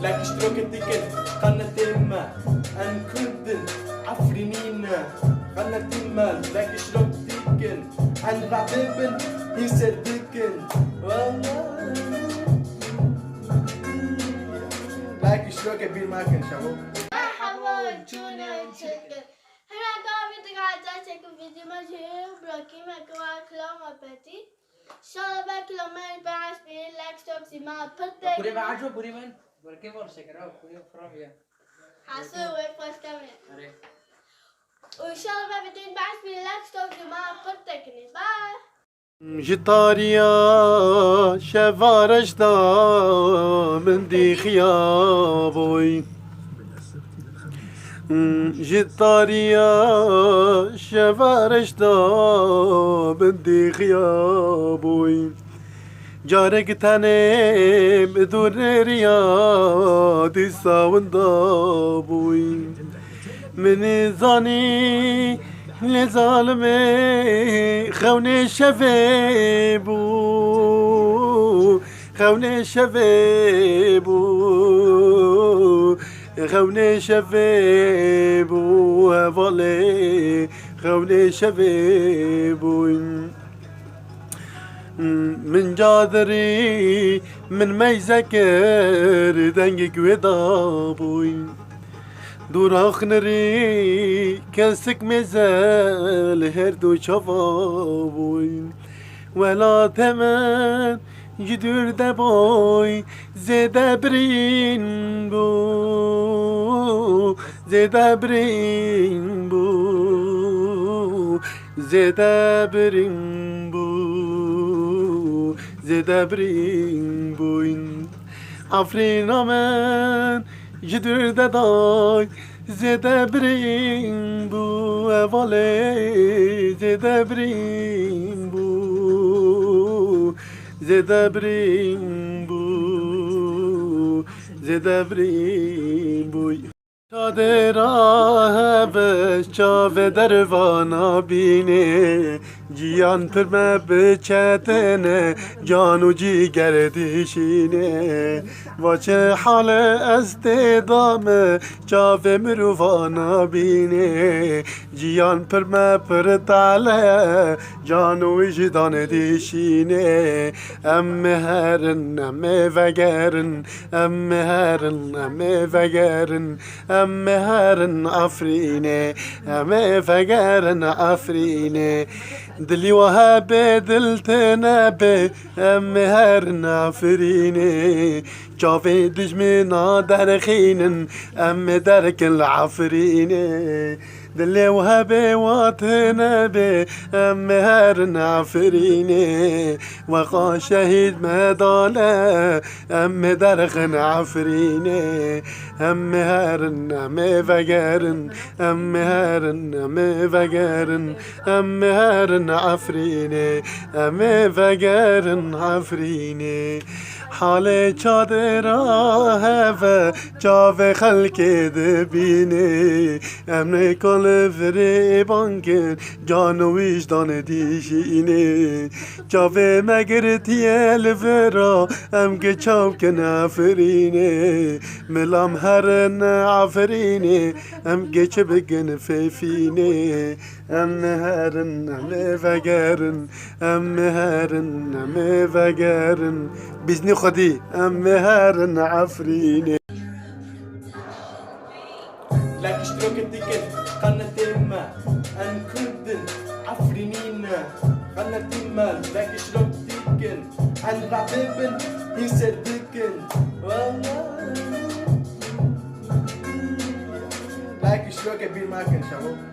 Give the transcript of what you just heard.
لك اشتراكتك قناة ما أن كنت عفرينين قناة ما لك اشتراكتك أن رعبين يسردك والله لك اشتراك bir marken şavu. Merhaba Junior Chicken. Hemen daha bir tıkacak çekim videoma bırakayım ekvar kiloma peti. Şöyle ben kilometre baş bir like stop zima pıttık. Puri bajo puri man. Berke bor sekara puri from ya. Hasu ve first time. Are. Şöyle ben bütün baş bir like stop zima pıttık. Bye. جتاريا شفارش دا من دي خيابوي جتاريا شفارش دا من دي خيابوي جارك تاني بدور رياض ساون دابوي من زاني لظالمي خوني شفيبو خوني شفيبو خوني شفيبو هفالي خوني شفيبو من جادري من ميزكر دنجك ودابوي دور آخنری کسک مزل هر دو چوابوی ولا تمن جدور دبای زده برین بو زده برین بو زده برین بو زده برین بوین آفرین آمن جدور ددای زده برین بو اواله زده برین بو زده برین بو زده برین بوی چادر آهبش چاوه دروانا بینه جیان پر me بچتنه جانو جیگر دیشینه واچه حال استدامه چاوه مرووانا بینه جیان پر me پر تاله جانو وجدان دیشینه ام هرن ام وگرن ام هرن ام وگرن ام هرن آفرینه ام وگرن آفرینه دلي وهابي دلتنابي ام هرن عفريني جافي دجمنا درخينن ام درك العفريني دلي وهابي واتنابي ام هرن عفريني وقا شهيد مداله ام درخن عفريني ام هرن ام فقرن ام هرن ام فقرن ام هرن عفريني ام فقرن عفريني حالي چادرا هفه چاوه خلق دبینه امن کل فریبان کن جان و وجدان دیشینه چاوه مگر تیل فرا ام که چاو کن عفرینه ملام هرن عفرینه ام که چه بگن فیفینه ام هرن ام فگرن ام هرن ام فگرن بزني خدي ام هرن عفريني لك اشتراكتك قناة ما أن كنت عفرينين قناة ما لك اشتراكتك أن رعبين يسردك والله لك اشتراك bir marken şavu.